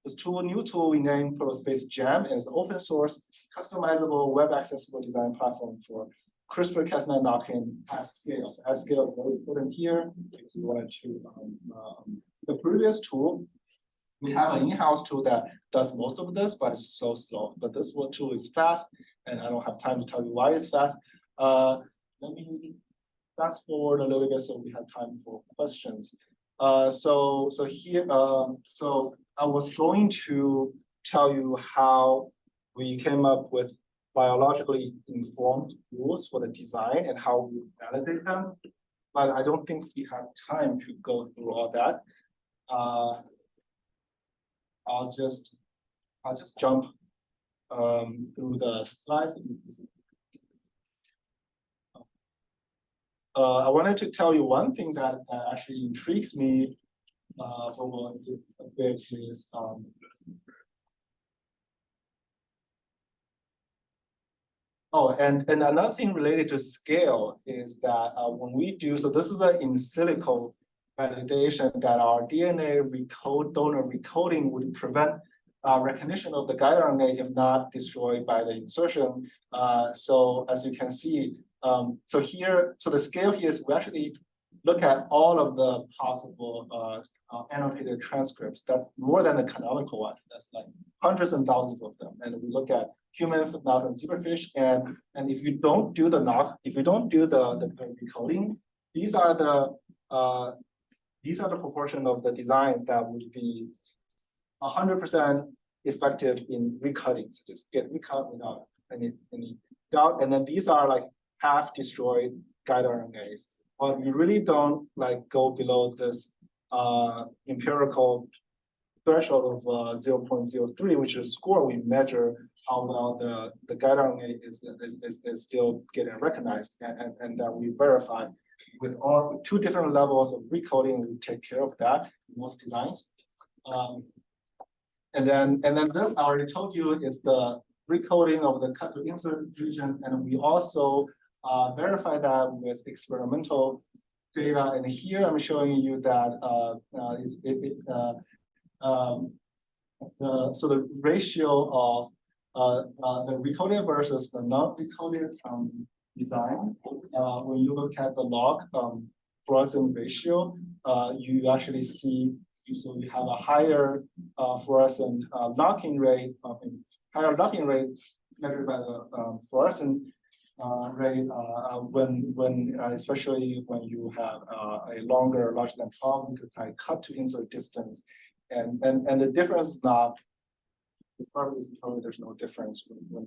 B: this new tool we named Protospace Jam, and it's an open source, customizable, web accessible design platform for CRISPR-Cas9 knock-in at scale. So at scale is very important here because we wanted to. The previous tool, we have an in-house tool that does most of this, but it's so slow. But this tool is fast, and I don't have time to tell you why it's fast. Let me fast forward a little bit so we have time for questions. So I was going to tell you how we came up with biologically informed rules for the design and how we validate them, but I don't think we have time to go through all that. I'll just jump through the slides. I wanted to tell you one thing that actually intrigues me a bit is and another thing related to scale is that when we do, so this is an in silico validation that our DNA donor recoding would prevent recognition of the guide RNA if not destroyed by the insertion. So as you can see, so the scale here is we actually look at all of the possible annotated transcripts. That's more than the canonical one. That's like hundreds and thousands of them. And we look at human, mouse, and zebrafish. And if you don't do the recoding, these are the proportion of the designs that would be 100% effective in recutting. So just get recut without any doubt. And then these are like half destroyed guide RNAs. But we really don't like go below this empirical threshold of 0.03, which is a score we measure how well the guide RNA is still getting recognized, and that we verify with all 2 different levels of recoding. We take care of that in most designs. And then this I already told you is the recoding of the cut to insert region, and we also verify that with experimental data. And here I'm showing you that so the ratio of the recoded versus the non-recoded design. When you look at the log fluorescence ratio, you actually see so you have a higher fluorescent locking rate, higher locking rate measured by the fluorescent rate when especially when you have a larger than 12 nucleotide cut to insert distance, and the difference is not. It's probably there's no difference when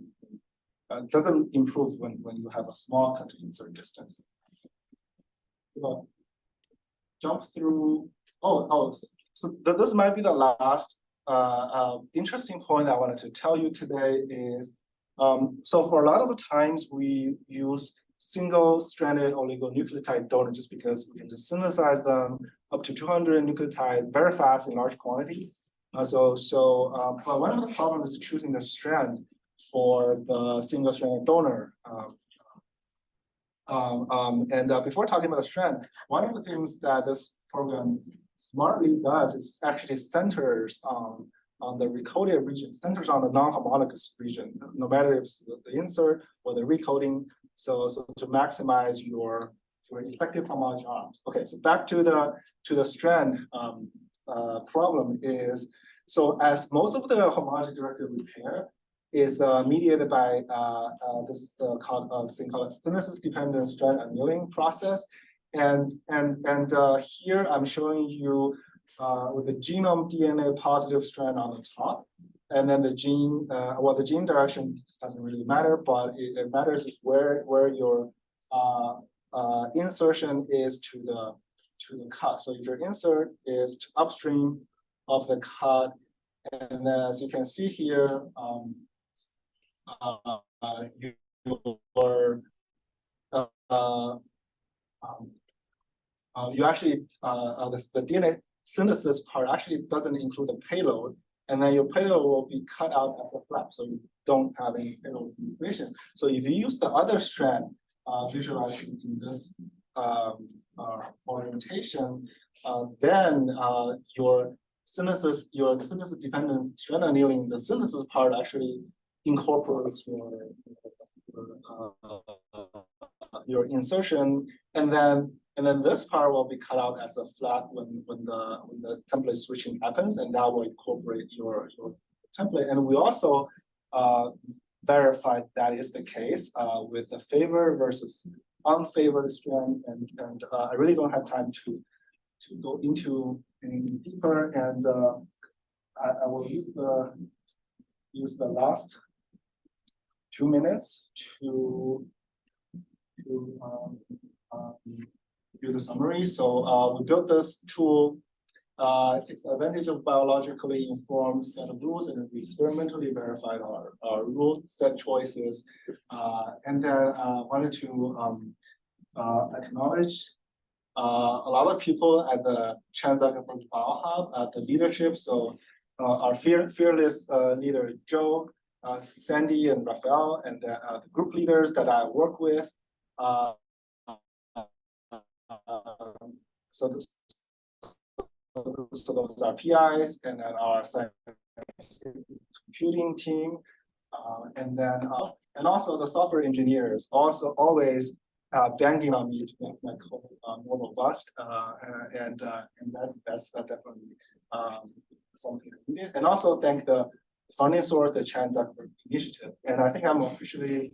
B: it doesn't improve when you have a small cut to insert distance. So, jump through. So this might be the last interesting point I wanted to tell you today is, so for a lot of times we use single-stranded oligonucleotide donors just because we can just synthesize them up to 200 nucleotides very fast in large quantities. But one of the problems is choosing the strand for the single-stranded donor. Before talking about the strand, one of the things that this program smartly does is actually centers on the recoded region, centers on the non-homologous region, no matter if it's the insert or the recoding. So to maximize your effective homology arms. Okay, so back to the strand problem is, so as most of the homology-directed repair is mediated by this thing called synthesis-dependent strand annealing process, and here I'm showing you with the genome DNA positive strand on the top, and then the gene, the gene direction doesn't really matter, but it matters is where your insertion is to the cut. So if your insert is to upstream of the cut, and then as you can see here, you actually the DNA synthesis part actually doesn't include the payload, and then your payload will be cut out as a flap, so you don't have any payload information. So if you use the other strand visualized in this orientation, then your synthesis-dependent strand annealing, the synthesis part actually incorporates your insertion, and then this part will be cut out as a flat when the template switching happens, and that will incorporate your template. And we also verified that is the case with the favored versus unfavored strand, and I really don't have time to go into anything deeper, and I will use the last 2 minutes to do the summary. So we built this tool. It takes advantage of biologically informed set of rules, and we experimentally verified our rule set choices. And then wanted to acknowledge a lot of people at the Transact BioHub, at the leadership. So our fearless leader, Joe, Sandy, and Raphael, and the group leaders that I work with. So those are PIs, and then our scientific computing team, and then and also the software engineers also always banging on me to make my code more robust, and that's definitely something needed. And also thank the funding source, the Transact initiative. And I think I'm officially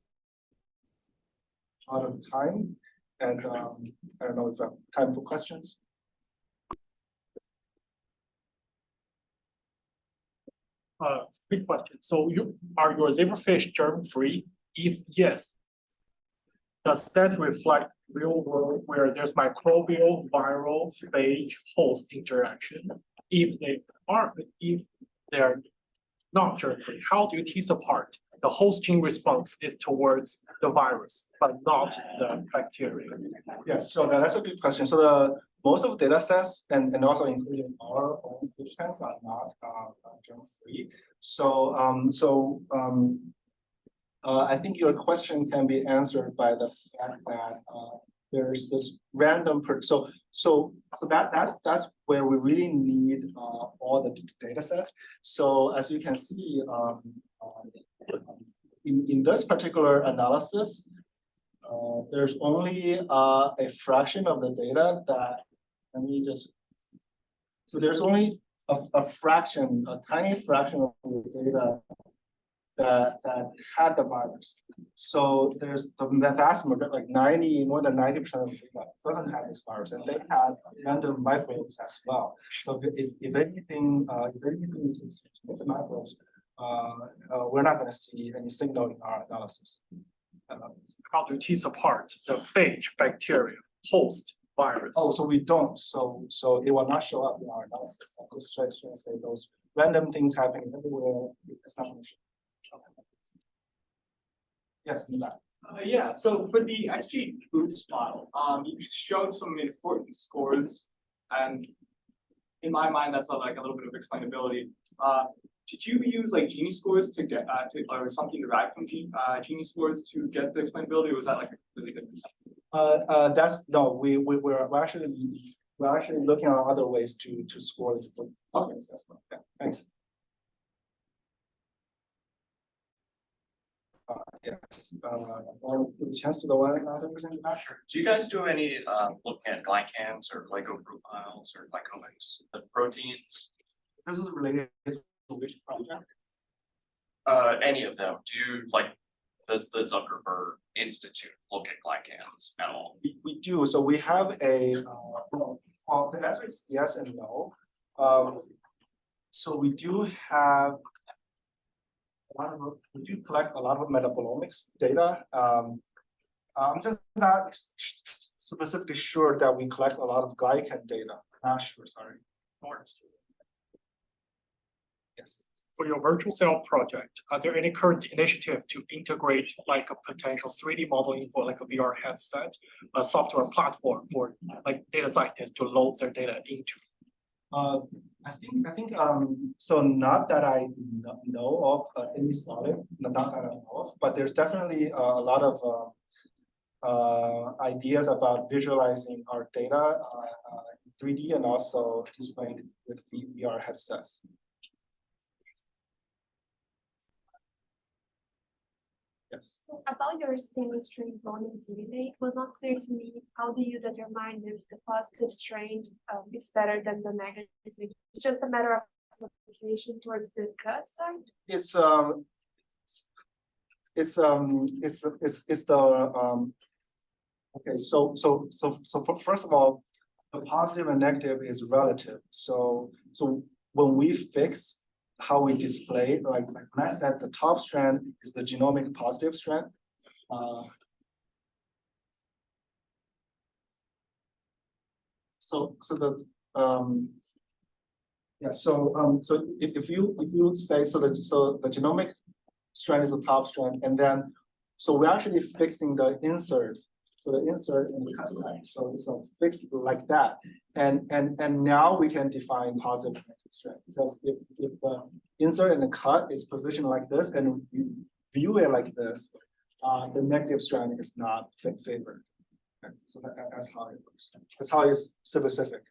B: out of time, and I don't know if I have time for questions.
C: Quick question. So are your zebrafish germ-free? If yes, does that reflect real world where there's microbial, viral, phage, host interaction? If they're not germ-free, how do you tease apart the host gene response is towards the virus, but not the bacteria?
B: Yes, so that's a good question. So most of the data sets, and also including our own fish tanks, are not germ-free. So I think your question can be answered by the fact that there's this random that's where we really need all the data sets. So as you can see, in this particular analysis, there's only a fraction of the data that, let me just So there's only a fraction, a tiny fraction of the data that had the virus. So there's the vast majority, like more than 90% of the data doesn't have this virus, and they have random microbes as well. So if anything is with microbes, we're not going to see any signal in our analysis.
C: How do you tease apart the phage, bacteria, host, virus?
B: Oh, so we don't. So it will not show up in our analysis. I just try to say those random things happening everywhere. It's not going to show. Yes, in that.
D: Yeah, so for the XG boost model, you showed some important scores, and in my mind, that's like a little bit of explainability. Did you use like Gini scores to get or something derived from Gini scores to get the explainability, or was that like a really good?
B: We're actually looking at other ways to score the points as well. Yeah, thanks. Yes, I'll give a chance to the one other person in the back.
E: Do you guys do any looking at glycans or glycoprofiles or glycomics, the proteins?
B: This is related to which project?
E: Any of them? Do you does the Zuckerberg Institute look at glycans at all?
B: We do. So we have a well, the answer is yes and no. So we do have we do collect a lot of metabolomics data. I'm just not specifically sure that we collect a lot of glycan data. Not sure, sorry. Yes.
C: For your virtual cell project, are there any current initiative to integrate like a potential 3D modeling for like a VR headset, a software platform for like data scientists to load their data into?
B: I think so not that I know of any solid, not that I know of, but there's definitely a lot of ideas about visualizing our data in 3D and also displaying with VR headsets. Yes.
F: About your single strain volume DNA, it was not clear to me how do you determine if the positive strain is better than the negative? It's just a matter of application towards the gut side.
B: It's the okay. So first of all, the positive and negative is relative. So when we fix how we display, like when I said the top strand is the genomic positive strand. So if you say so the genomic strand is the top strand, and then so we're actually fixing the insert. So the insert in the cut side. So it's fixed like that. And now we can define positive and negative strand, because if the insert and the cut is positioned like this and you view it like this, the negative strand is not favored. Okay. So that's how it works. That's how it's specific.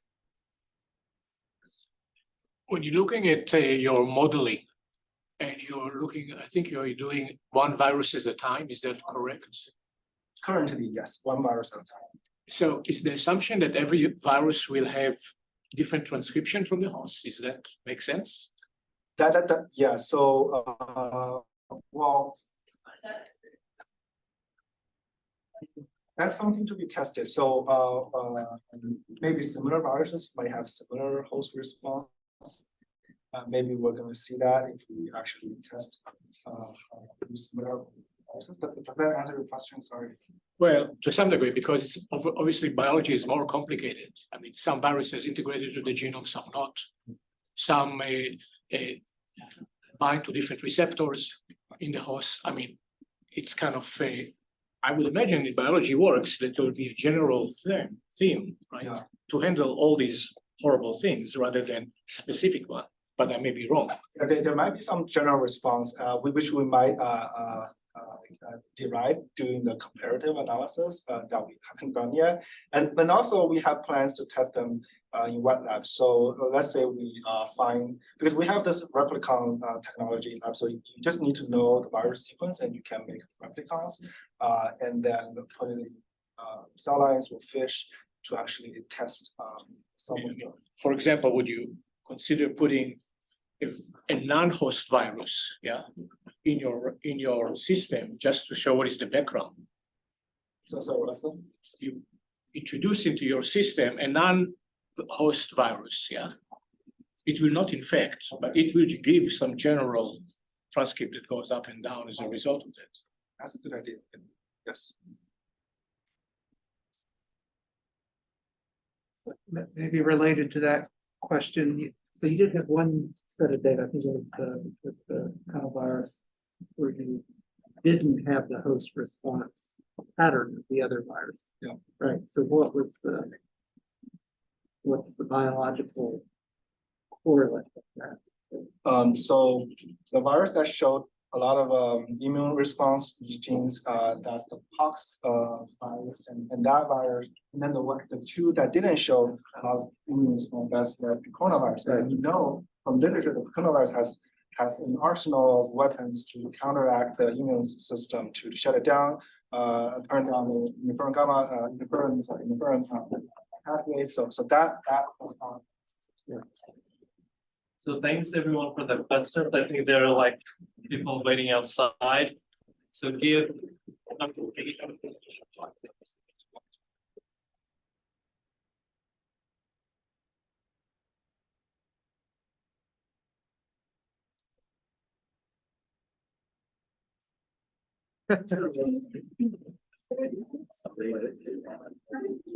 G: When you're looking at your modeling and you're looking, I think you're doing one virus at a time, is that correct?
B: Currently, yes, one virus at a time.
G: So is the assumption that every virus will have different transcription from the host? Does that make sense?
B: Yeah. So well, that's something to be tested. So maybe similar viruses might have similar host response. Maybe we're going to see that if we actually test similar viruses. Does that answer your question? Sorry.
G: Well, to some degree, because it's obviously biology is more complicated. I mean, some viruses integrated to the genome, some not. Some bind to different receptors in the host. I mean, it's kind of I would imagine if biology works, that there will be a general theme, right? Yeah. To handle all these horrible things rather than specific one. But I may be wrong.
B: There might be some general response, which we might derive during the comparative analysis that we haven't done yet. And also we have plans to test them in wet labs. So let's say we find, because we have this replicon technology lab, so you just need to know the virus sequence and you can make replicons and then put it in cell lines with fish to actually test some of them.
G: For example, would you consider putting a non-host virus, yeah, in your system just to show what is the background?
B: So what's that?
G: You introduce into your system a non-host virus, yeah. It will not infect, but it will give some general transcript that goes up and down as a result of that.
B: That's a good idea. Yes.
A: Maybe related to that question, so you did have one set of data, I think with the coronavirus, where you didn't have the host response pattern of the other virus.
B: Yeah.
A: Right, so what's the biological correlate of that?
B: So the virus that showed a lot of immune response genes, that's the pox virus, and that virus, and then the two that didn't show a lot of immune response, that's the coronavirus. And we know from literature the coronavirus has an arsenal of weapons to counteract the immune system, to shut it down, turn down the interferon gamma, interferon pathways. So that was
H: So thanks everyone for the questions. I think there are like people waiting outside. So give.